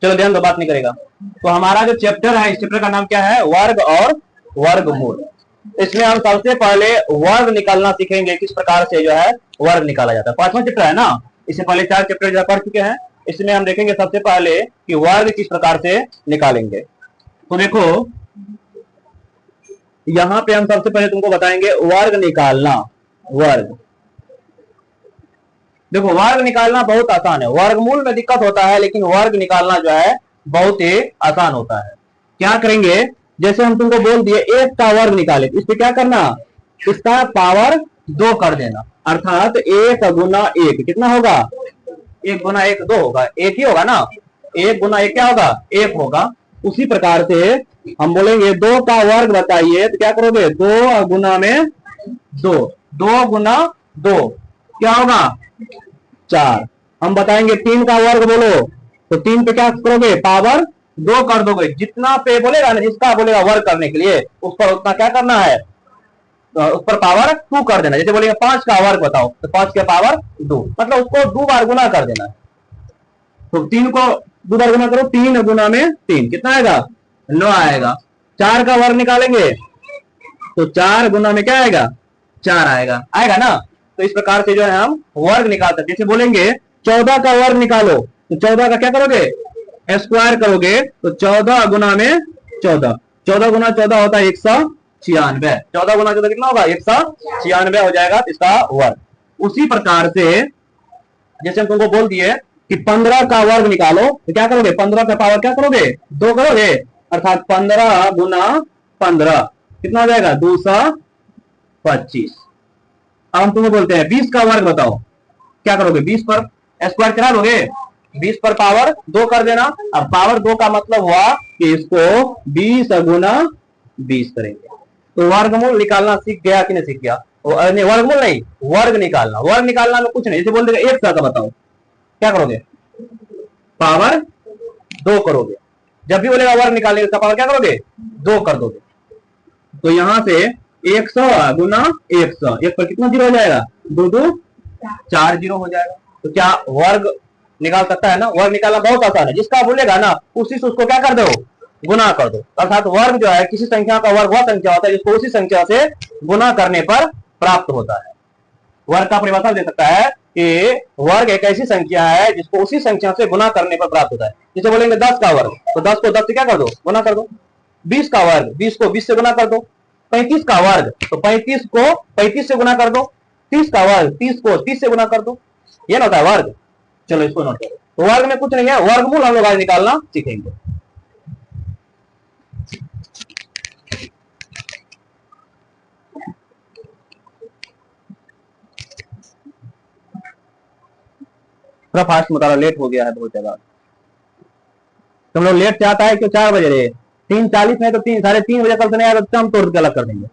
चलो ध्यान दो, बात नहीं करेगा। तो हमारा जो चैप्टर है, इस चैप्टर का नाम क्या है? वर्ग और वर्गमूल। इसमें हम सबसे पहले वर्ग निकालना सीखेंगे, किस प्रकार से जो है वर्ग निकाला जाता है। पांचवा चैप्टर है ना, इससे पहले 4 चैप्टर जो पढ़ चुके हैं। इसमें हम देखेंगे सबसे पहले कि वर्ग किस प्रकार से निकालेंगे। तो देखो यहां पे हम सबसे पहले तुमको बताएंगे वर्ग निकालना। वर्ग, देखो वर्ग निकालना बहुत आसान है। वर्गमूल में दिक्कत होता है, लेकिन वर्ग निकालना जो है बहुत ही आसान होता है। क्या करेंगे, जैसे हम तुमको बोल दिए 1 का वर्ग निकाले, इस पे क्या करना, इसका पावर 2 कर देना, अर्थात 1 गुना 1 कितना होगा? 1 गुना 1 2 होगा, 1 ही होगा ना। 1 गुना 1 क्या होगा? 1 होगा। उसी प्रकार से हम बोलेंगे 2 का वर्ग बताइए, तो क्या करोगे? 2 गुना में 2, 2 गुना 2 क्या होगा? 4। हम बताएंगे 3 का वर्ग बोलो, तो 3 पे क्या करोगे? पावर 2 कर दोगे। जितना पे बोलेगा ना, जिसका बोलेगा वर्ग करने के लिए, उस पर उतना क्या करना है, उस पर पावर 2 कर देना। जैसे बोलेंगे 5 का वर्ग बताओ, तो 5 के पावर 2, मतलब उसको 2 बार गुना कर देना। तो 3 को 2 बार गुना करो, 3 गुना में 3 कितना आएगा? 9 आएगा। 4 का वर्ग निकालेंगे, तो 4 गुना में क्या आएगा? 4 आएगा, आएगा ना। तो इस प्रकार से जो है हम वर्ग निकाल सकते। जैसे बोलेंगे 14 का वर्ग निकालो, तो 14 का क्या करोगे? स्क्वायर करोगे, तो 14 गुना में 14, 14 गुना 14 होता है 196। 14 गुना 14 कितना होगा? 196 हो जाएगा इसका वर्ग। उसी प्रकार से जैसे हम तुमको बोल दिए कि 15 का वर्ग निकालो, तो क्या करोगे? 15 का पावर क्या करोगे? 2 करोगे, अर्थात 15 गुना 15 कितना हो जाएगा? 225। अब हम तुम्हें बोलते हैं 20 का वर्ग बताओ, क्या करोगे? 20 पर स्क्वायर करा दोगे, 20 पर पावर 2 कर देना। अब पावर 2 का मतलब हुआ कि इसको 20 गुना 20 करेंगे। तो वर्गमूल निकालना सीख गया कि नहीं सीख गया? नहीं, वर्गमूल नहीं, वर्ग निकालना। वर्ग निकालना में कुछ नहीं, जैसे बोल देगा 1 का बताओ, क्या करोगे? पावर 2 करोगे। जब भी बोलेगा वर्ग निकालने का पावर क्या करोगे? 2 कर दोगे। तो यहां से 100 गुना 100, 1 पर कितना जीरो हो जाएगा? 2 2 4 जीरो हो जाएगा। तो क्या वर्ग निकाल सकता है ना? वर्ग निकालना बहुत आसान है। जिसका बोलेगा ना, उसी से उसको क्या कर दो? गुना कर दो। अर्थात वर्ग जो है, किसी संख्या का वर्ग वह संख्या होता है जिसको उसी संख्या से गुना करने पर प्राप्त होता है। वर्ग का परिभाषा दे सकता है कि वर्ग एक ऐसी संख्या है जिसको उसी संख्या से गुना करने पर प्राप्त होता है। जैसे बोलेंगे 10 का वर्ग, तो 10 को 10 से क्या कर दो? गुना कर दो। 20 का वर्ग, 20 को 20 से गुना कर दो। 35 का वर्ग, तो 35 को 35 से गुना कर दो। 30 का वर्ग, 30 को 30 से गुना कर दो। ये ना होता है वर्ग। चलो इसको नोट करो। तो वर्ग में कुछ नहीं है, वर्गमूल हम लोग आज निकालना सीखेंगे। थोड़ा फास्ट बताओ, लेट हो गया है बहुत ज्यादा। तुम लोग लेट से आता है क्यों? 4 बजे रहे, 3:40 में, तो 3 साढ़े 3 बजे कल से नहीं आया तो हम तोड़ के अलग कर देंगे।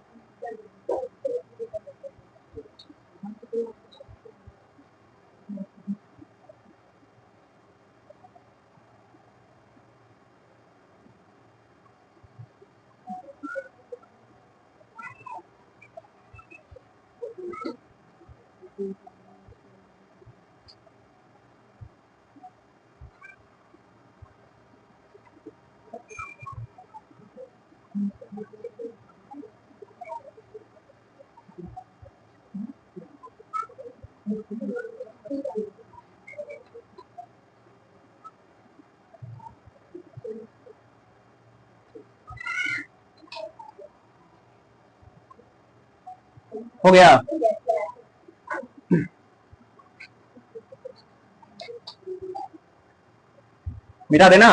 हो गया? मिटा देना।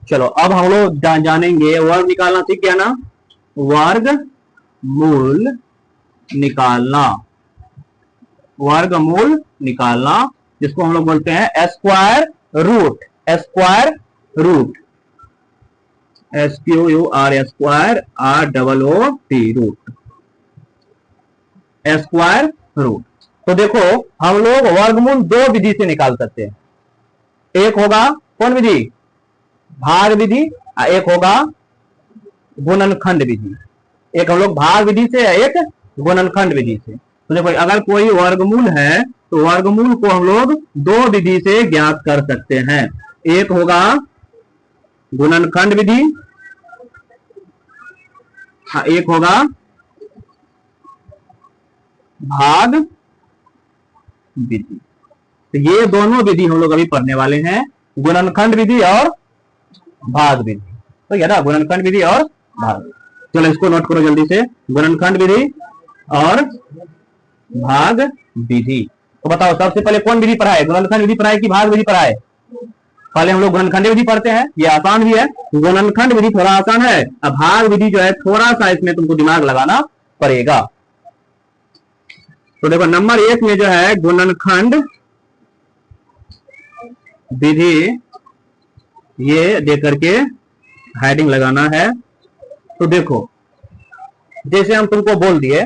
चलो अब हम लोग जानेंगे, वर्ग निकालना सीख गया ना? वर्ग मूल निकालना। वर्गमूल निकालना, जिसको हम लोग बोलते हैं square root. Square root, SQUR, square ROOT, root, square root. तो देखो हम लोग वर्गमूल 2 विधि से निकाल सकते हैं। एक होगा कौन विधि? भाग विधि। एक होगा गुणनखंड विधि, एक हम लोग भाग विधि से, एक गुणनखंड विधि से। तो देखो अगर कोई वर्गमूल है तो वर्गमूल को हम लोग दो विधि से ज्ञात कर सकते हैं। एक होगा गुणनखंड विधि, एक होगा भाग विधि। तो ये दोनों विधि हम लोग अभी पढ़ने वाले हैं, गुणनखंड विधि और भाग विधि। तो ये ना गुणनखंड विधि और भाग। चलो इसको नोट करो जल्दी से, गुणनखंड विधि और भाग विधि। तो बताओ सबसे पहले कौन विधि पढ़ाए, गुणनखंड विधि पढ़ाए कि भाग विधि पढ़ाए? पहले हम लोग गुणनखंड विधि पढ़ते हैं, ये आसान भी है। गुणनखंड विधि थोड़ा आसान है, अब भाग विधि जो है थोड़ा सा इसमें तुमको दिमाग लगाना पड़ेगा। तो देखो नंबर 1 में जो है गुणनखंड विधि, ये देकर के हेडिंग लगाना है। तो देखो जैसे हम तुमको बोल दिए,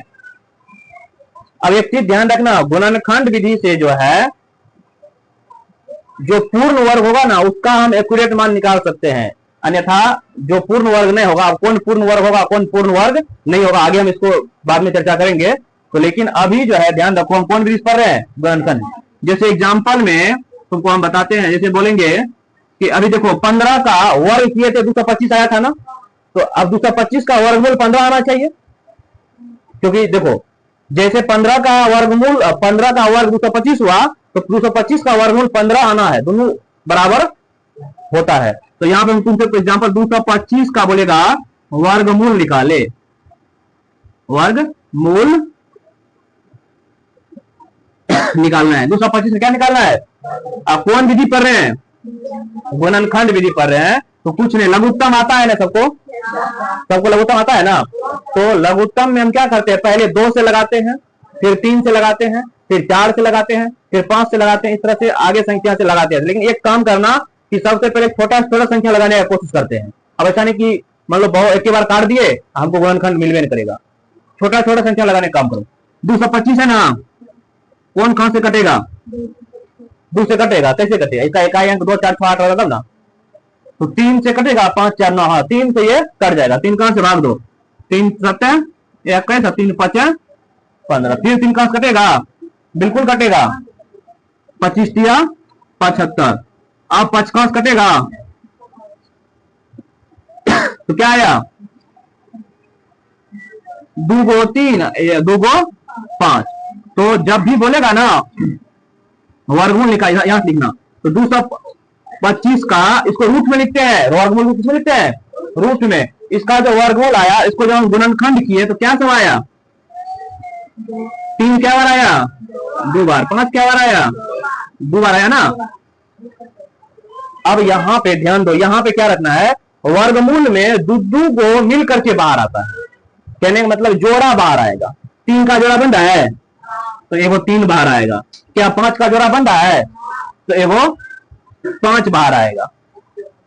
अब एक चीज ध्यान रखना, गुणनखंड विधि से जो है जो पूर्ण वर्ग होगा ना उसका हम एक्यूरेट मान निकाल सकते हैं, अन्यथा जो पूर्ण वर्ग नहीं होगा, कौन पूर्ण वर्ग होगा कौन पूर्ण वर्ग नहीं होगा, आगे हम इसको बाद में चर्चा करेंगे। तो लेकिन अभी जो है ध्यान रखो हम कौन विधि पढ़ रहे हैं, गुणनखंड। जैसे एग्जाम्पल में तुमको हम बताते हैं, जैसे बोलेंगे कि अभी देखो 15 का वर्ग किए थे 225 आया था ना, तो अब 225 का वर्गमूल 15 आना चाहिए, क्योंकि देखो जैसे 15 का वर्गमूल 15 का वर्ग 225 हुआ तो 225 का वर्गमूल 15 आना है, दोनों बराबर होता है। तो यहां पे हम तुमसे एग्जांपल 225 का बोलेगा वर्गमूल निकाले, वर्गमूल निकालना है। 225 में क्या निकालना है? आप कौन विधि पढ़ रहे हैं? गुणनखंड विधि पढ़ रहे हैं। तो कुछ नहीं, लघुत्तम आता है ना सबको, सबको लघुत्तम आता है ना। तो लघुत्तम में हम क्या करते हैं, पहले 2 से लगाते हैं, फिर 3 से लगाते हैं, फिर 4 से लगाते हैं, फिर 5 से लगाते हैं, इस तरह से आगे संख्या से लगाते हैं। लेकिन एक काम करना कि सबसे पहले छोटा छोटा संख्या लगाने की कोशिश करते हैं। अब ऐसा नहीं कि मान लो बहुत एक ही बार काट दिए हमको गुणनखंड मिलवे नहीं करेगा, छोटा छोटा संख्या लगाने का काम करो। 225 है ना, कौन कहां से कटेगा? 2 से कटेगा, कैसे कटेगा? इसका इकाई अंक 2 4 6 8 होगा तब ना। तो 3 से कटेगा, 5 4 9, हाँ 3 से ये कट जाएगा। 3 कहां से भाग दो, 3 7 21, 3 5 15, फिर 3 कहां से कटेगा? बिल्कुल कटेगा, 25 तिया 75। अब 5 कहां से कटेगा? तो क्या आया? 2 गो 3, 2 गो 5। तो जब भी बोलेगा ना वर्गमूल निकाल, यहां लिखना। तो 225 का इसको रूट में लिखते हैं, वर्गमूल किसमें लिखते हैं? रूट में। इसका जो वर्गमूल आया, इसको जब हम गुणनखंड किए तो क्या सब आया? 3 क्या बार आया? 2 बार। 5 क्या बार आया? 2 बार आया ना। अब यहां पे ध्यान दो, यहां पे क्या रखना है, वर्गमूल में दो को मिल करके बाहर आता है, कहने का मतलब जोड़ा बाहर आएगा। 3 का जोड़ा बन रहा है तो एगो 3 बाहर आएगा। क्या 5 का जोड़ा बन रहा है तो एगो 5 बाहर आएगा।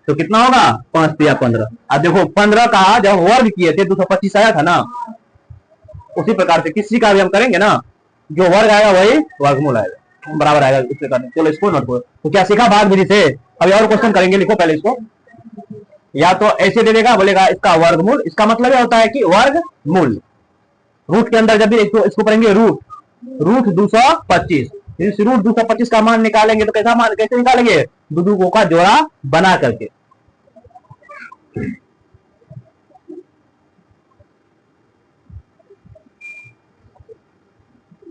तो कितना होगा? 5 या 15। अब देखो 15 का जब वर्ग किए थे 225 आया था ना, उसी प्रकार से किसी का भी हम करेंगे ना, जो वर्ग आएगा वही वर्गमूल आएगा, बराबर आएगा इस प्रकार। चलो इसको नोट करो। तो क्या सीखा भाग विधि से? अभी और क्वेश्चन करेंगे, लिखो पहले इसको। या तो ऐसे दे देगा, बोलेगा इसका वर्गमूल, इसका मतलब होता है कि वर्गमूल। रूट के अंदर जब भी इसको पढ़ेंगे रूट 225, इस रूट 225 का मान निकालेंगे तो कैसा मान, कैसे निकालेंगे? दो का जोड़ा बना करके।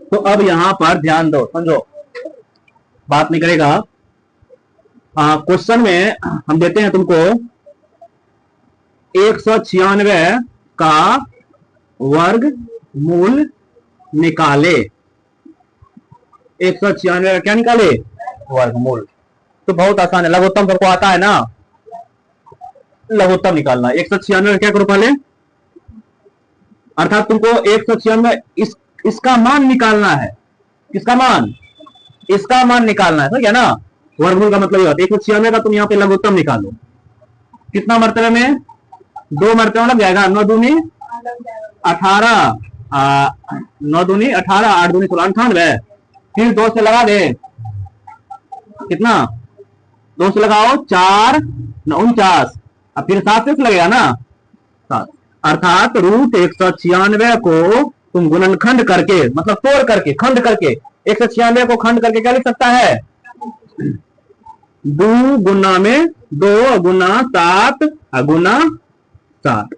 तो अब यहां पर ध्यान दो, समझो, बात नहीं करेगा। क्वेश्चन में हम देते हैं तुमको 196 का वर्गमूल निकाले। 196 का क्या निकाले? वर्गमूल। तो बहुत आसान है, लघुत्तम सबको आता है ना, लघुत्तम निकालना। 196 क्या करो पहले, अर्थात तुमको 196 इसका मान निकालना है। किसका मान? इसका मान निकालना है, ठीक है ना। वर्गमूल का मतलब ये होता है 196 का तुम यहाँ पे लघुत्तम निकालो। कितना मरतबे में? 2 मरतबे लग जाएगा। 9 दूनी 18, 9 दूनी 18, 8 दूनी 16, 98। फिर 2 से लगा दे, कितना? 2 से लगाओ 4 49, अब फिर 7 से लगेगा ना, 7। अर्थात रूट 196 को तुम गुणनखंड करके, मतलब तोड़ करके, खंड करके, 196 को खंड करके क्या लिख सकता है? 2 गुना में 2 गुना 7 गुना 7,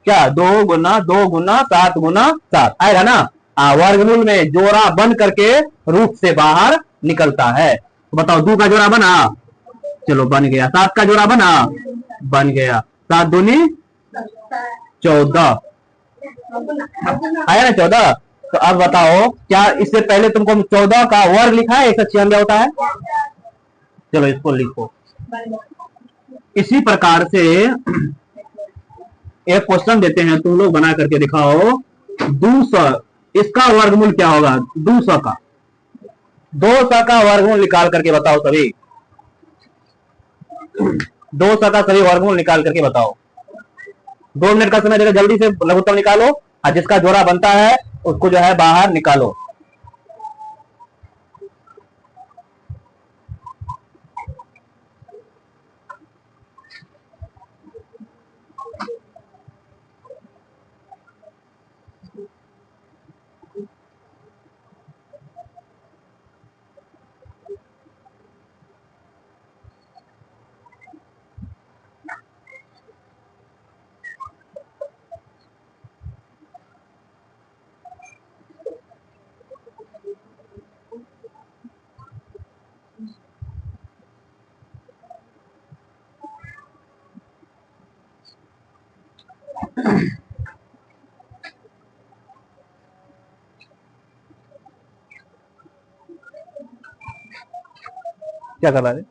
क्या 2 गुना 2 गुना 7 गुना 7 आएगा ना। वर्गमूल में जोड़ा बन करके रूट से बाहर निकलता है। तो बताओ 2 का जोड़ा बना, चलो बन गया। 7 का जोड़ा बना, बन गया। 7 दूनी 14 आया ना 14। तो अब बताओ क्या इससे पहले तुमको 14 का वर्ग लिखा है 196 होता है? चलो इसको लिखो। इसी प्रकार से एक क्वेश्चन देते हैं, तुम लोग बना करके दिखाओ। 200 इसका वर्गमूल क्या होगा? 200 का 200 का वर्गमूल निकाल करके बताओ सभी। 200 का सभी वर्गमूल निकाल करके बताओ। 2 मिनट का समय देकर जल्दी से लघुत्तम निकालो, और जिसका जोड़ा बनता है उसको जो है बाहर निकालो। क्या कर रहा है?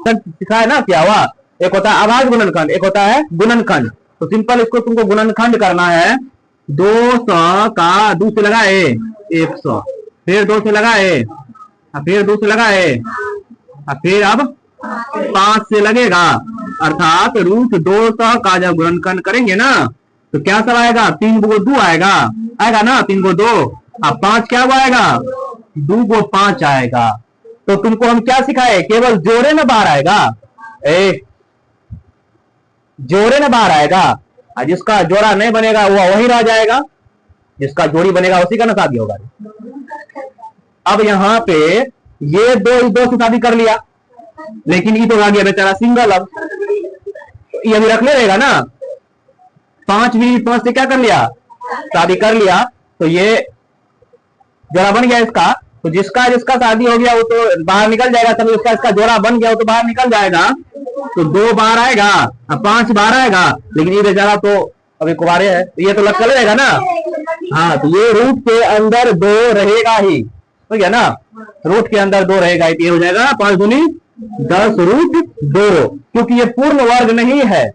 सिखा है ना क्या हुआ? एक होता है आभाज्य गुणनखंड, एक होता है गुणनखंड। तो सिंपल इसको तुमको गुणनखंड करना है। 200 का 2 से लगाए 100, फिर 2 से लगाए, फिर 2 से लगाए, फिर अब 5 से लगेगा। अर्थात रूट 200 का जब गुणनखंड करेंगे ना तो क्या सब आएगा? 3 को 2 आएगा, आएगा ना 3 को 2। अब 5 क्या आएगा? 2 को 5 आएगा। तो तुमको हम क्या सिखाए? केवल जोड़े में बाहर आएगा, जोड़े में बाहर आएगा। जिसका जोड़ा नहीं बनेगा वो वही रह जाएगा, जिसका जोड़ी बनेगा उसी का ना शादी होगा। अब यहाँ पे ये 2 से शादी कर लिया, लेकिन ये तो आ गया बेचारा सिंगल। अब ये भी रख ले रहेगा ना। 5 भी 5 से क्या कर लिया? शादी कर लिया। तो ये जोड़ा बन गया इसका। तो जिसका जिसका शादी हो गया वो तो बाहर निकल जाएगा, तभी उसका इसका जोड़ा बन गया वो तो बाहर निकल जाएगा। तो 2 बाहर आएगा, 5 बाहर आएगा, लेकिन ये बेचारा तो अभी कुंवारे है, तो ये तो लग चल रहेगा ना। हाँ, तो ये रूट के अंदर 2 रहेगा ही, हो गया ना। रूट के अंदर 2 रहेगा, ये हो जाएगा 5 दूनी 10 रूट 2, क्योंकि ये पूर्ण वर्ग नहीं है,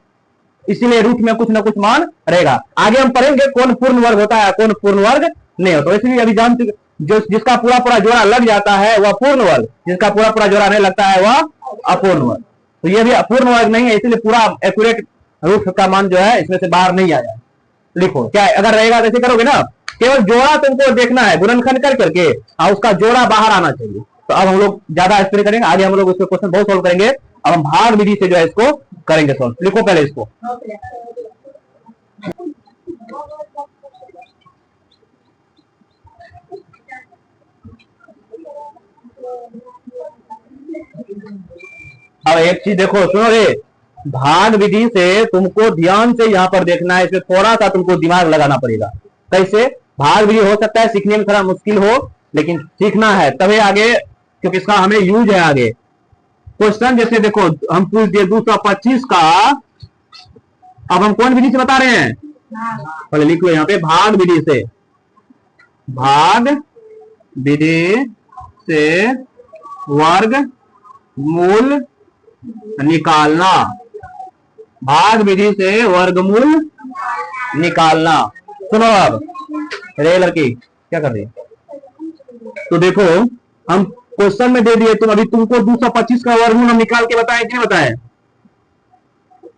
इसीलिए रूट में कुछ ना कुछ मान रहेगा। आगे हम पढ़ेंगे कौन पूर्ण वर्ग होता है, कौन पूर्ण वर्ग नहीं होता। इसलिए अभी जान जो जिसका पूरा पूरा जोड़ा लग जाता है वह पूर्ण वर्ग, जिसका पूरा पूरा जोड़ा नहीं लगता है वह अपूर्ण वर्ग। तो ये भी अपूर्ण वर्ग नहीं है, इसलिए पूरा एक्यूरेट रूट का मान जो है इसमें से बाहर नहीं आया। लिखो क्या है, अगर रहेगा तो ऐसे करोगे ना, केवल जोड़ा तुमको देखना है गुणनखंड कर करके, और उसका जोड़ा बाहर आना चाहिए। तो अब हम लोग ज्यादा एक्सप्लेन करेंगे, आगे हम लोग इसको क्वेश्चन बहुत सॉल्व करेंगे। अब हम भाग विधि से जो है इसको करेंगे सॉल्व। लिखो पहले इसको। अब एक चीज देखो, सुनो रे, भाग विधि से तुमको ध्यान से यहाँ पर देखना है, इसमें थोड़ा सा तुमको दिमाग लगाना पड़ेगा। कैसे? भाग विधि हो सकता है सीखने में थोड़ा मुश्किल हो, लेकिन सीखना है तभी आगे, क्योंकि इसका हमें यूज है आगे। क्वेश्चन जैसे देखो हम पूछ दिए 225 का, अब हम कौन विधि से बता रहे हैं? पहले लिख लो यहाँ पे, भाग विधि से, भाग विधि से वर्ग मूल निकालना, भाग विधि से वर्गमूल निकालना। सुनो अब रे लड़की क्या कर रही है? तो देखो हम क्वेश्चन में दे दिए, तुम अभी तुमको 225 का वर्गमूल हम निकाल के बताएं कि नहीं बताएं?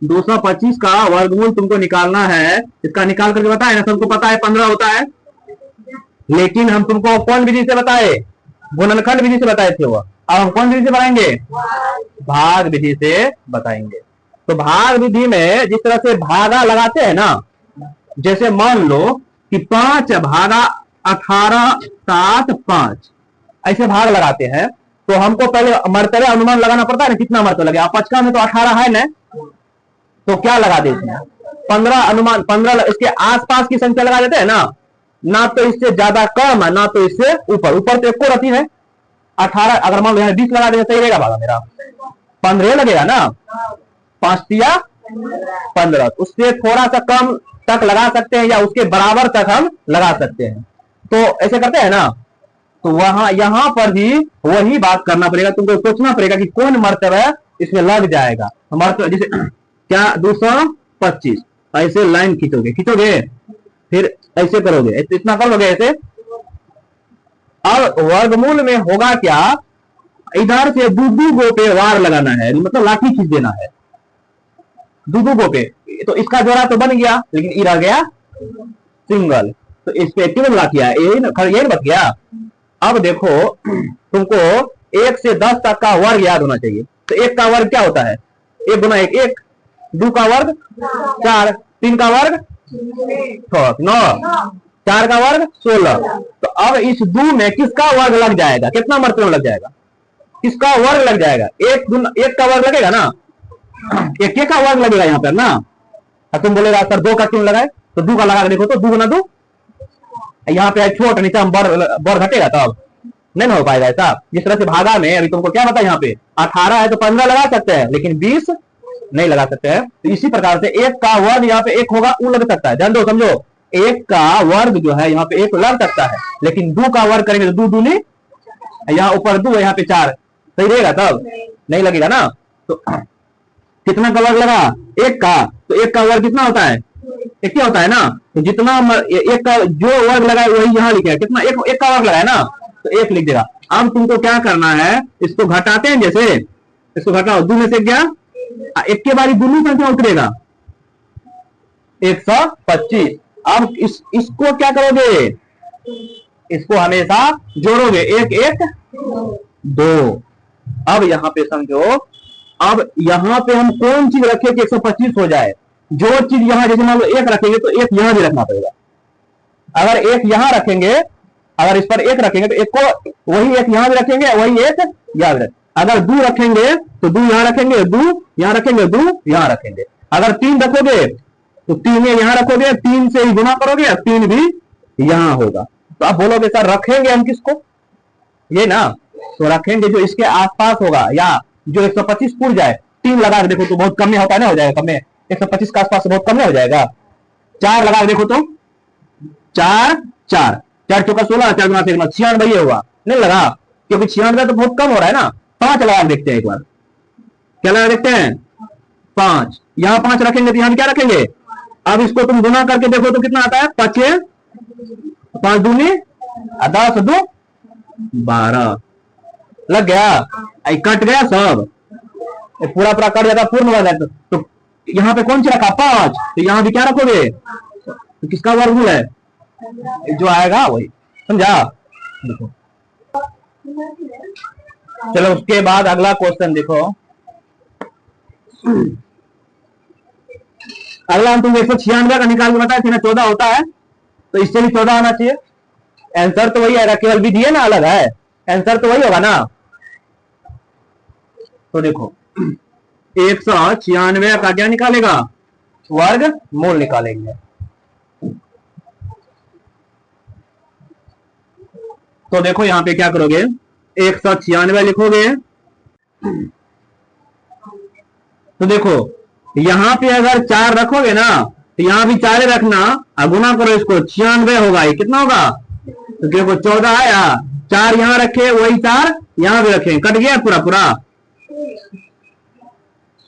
225 का वर्गमूल तुमको निकालना है, इसका निकाल करके बताए ना, सबको पता है 15 होता है। लेकिन हम तुमको कौन विधि से बताए? गुणनखंड विधि से बताए थे वो। अब हम कौन विधि से बताएंगे? भाग विधि से बताएंगे। तो भाग विधि में जिस तरह से भागा लगाते हैं ना, जैसे मान लो कि 5 भागा 18 7 5, ऐसे भाग लगाते हैं, तो हमको पहले मर्तबे अनुमान लगाना पड़ता है ना, कितना मर्तबा लगेगा। 5 में तो 18 है ना, तो क्या लगा देते हैं? 15 अनुमान, 15 इसके आसपास की संख्या लगा देते हैं ना, ना तो इससे ज्यादा कम है ना तो इससे ऊपर। ऊपर तो एक को रहती है 18, अगर मान लो यहाँ 20 लगा देंगे सही रहेगा भागा मेरा, 15 लगेगा ना, 5 तिया 15, उससे थोड़ा सा कम तक लगा सकते हैं या उसके बराबर तक हम लगा सकते हैं। तो ऐसे करते हैं ना, तो वहां यहां पर भी वही बात करना पड़ेगा, तुमको सोचना पड़ेगा कि कौन मर्तबा इसमें लग जाएगा। मर्तबा जैसे क्या 225, ऐसे लाइन खींचोगे खींचोगे, फिर ऐसे करोगे, इतना कर लोगे ऐसे। अब वर्गमूल में होगा क्या, इधर से दो गो पे वार लगाना है, मतलब लाठी खींच देना है दो गो पे। तो इसका जोड़ा तो बन गया, लेकिन ई रह गया सिंगल, तो इस पे कितने लाठी है, यही बच गया। अब देखो तुमको 1 से 10 तक का वर्ग याद होना चाहिए। तो 1 का वर्ग क्या होता है? 1 गुना 1 1, 2 का वर्ग 4, 3 का वर्ग 9, 4 का वर्ग 16। तो अब इस 2 में किसका वर्ग लग जाएगा? कितना मर्तबे में लग जाएगा? किसका वर्ग लग जाएगा? 1 का वर्ग लगेगा ना, 1 का वर्ग लगेगा यहाँ पर ना। तुम बोलेगा सर 2 का क्यों लगाए? तो 2 का लगा के देखो तो 2 गुना 2, यहाँ पे छोट नीचे हम बर घटेगा तब नहीं ना हो पाएगा ऐसा। जिस तरह से भागा में अभी तुमको क्या पता है, यहाँ पे 18 है तो 15 लगा सकते हैं, लेकिन 20 नहीं लगा सकते हैं। तो इसी प्रकार से 1 का वर्ग यहाँ पे 1 होगा, वो लग सकता है, ध्यान दो समझो। 1 का वर्ग जो है यहाँ पे 1 लग सकता है, लेकिन 2 का वर्ग करेंगे तो 2 दूनी, यहाँ ऊपर 2 यहाँ पे 4, सही रहेगा तब नहीं लगेगा ना। तो कितना का वर्ग लगा? 1 का। तो 1 का वर्ग कितना होता है? 1 क्या होता है ना। तो जितना 1 का जो वर्ग लगा है वही यहाँ लिखे है, कितना 1 का वर्ग लगा है ना, तो 1 लिख देगा। अब तुमको क्या करना है, इसको घटाते हैं, जैसे इसको घटाओ, 2 में से क्या 1 के बारी दूनी संख्या उतरेगा 125। अब इसको क्या करोगे, इसको हमेशा जोड़ोगे, 1 1 2। अब यहाँ पे समझो, अब यहाँ पे हम कौन चीज रखे कि 125 हो जाए? जो चीज यहाँ, जैसे मान लो 1 रखेंगे तो 1 यहाँ भी रखना पड़ेगा। अगर 1 यहाँ रखेंगे, अगर इस पर 1 रखेंगे तो 1 को वही 1 यहाँ भी रखेंगे, वही 1 याद रखें। अगर 2 रखेंगे तो 2 यहाँ रखेंगे, 2 यहाँ रखेंगे, 2 यहाँ रखेंगे। अगर 3 रखोगे तो 3 यहाँ रखोगे, 3 से ही गुना करोगे, 3 भी यहाँ होगा। तो आप बोलोगे सर रखेंगे हम किसको, ये ना, तो रखेंगे जो इसके आसपास होगा, या जो 125 पूर जाए। 3 लगा के देखो तो बहुत कम में होता है ना, हो जाएगा कम में, 125 के आसपास बहुत कम में हो जाएगा। 4 लगा के देखो तो 4 4 4 चौका 16, 4 गुना 1 96 होगा, नहीं लगा, क्योंकि 96 तो बहुत कम हो रहा है ना। 5 लगा के देखते हैं एक बार, क्या लगा देखते हैं 5, यहाँ 5 रखेंगे तो यहाँ क्या रखेंगे। अब इसको तुम गुना करके देखो तो कितना आता है, 5 5 दूनी 10 2 12, लग गया, कट गया सब, पूरा पूरा कट जाता, पूर्ण हो जाता। तो यहाँ पे कौन सी रखा 5, तो यहाँ भी क्या रखोगे, तो किसका वर्गमूल है जो आएगा वही, समझा। देखो चलो उसके बाद अगला क्वेश्चन देखो, अगला हम तुम 196 का निकाल के बताए थे ना, 14 होता है, तो इससे भी 14 आना चाहिए। आंसर तो वही आएगा, केवल विधि है ना अलग है, आंसर तो वही होगा ना। तो देखो 196 का क्या निकालेगा, वर्ग मूल निकालेंगे। तो देखो यहां पे क्या करोगे, 196 लिखोगे। तो देखो यहां पे अगर 4 रखोगे ना, तो यहां भी 4 रखना, और गुना करो इसको, 96 होगा, ये कितना होगा, तो देखो 14 आया, 4 यहां रखे, वही 4 यहां भी रखे, कट गया पूरा पूरा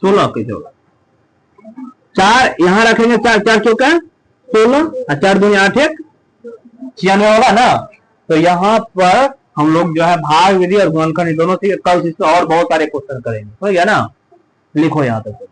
16 के जो 4 यहां रखेंगे, 4 4 चौका 16, और 4 दूनी 8 1 96 होगा ना। तो यहाँ पर हम लोग जो है भाग विधि और गुणनखंड दोनों से कल और बहुत सारे क्वेश्चन करेंगे, हो गया ना। लिखो यहाँ तक।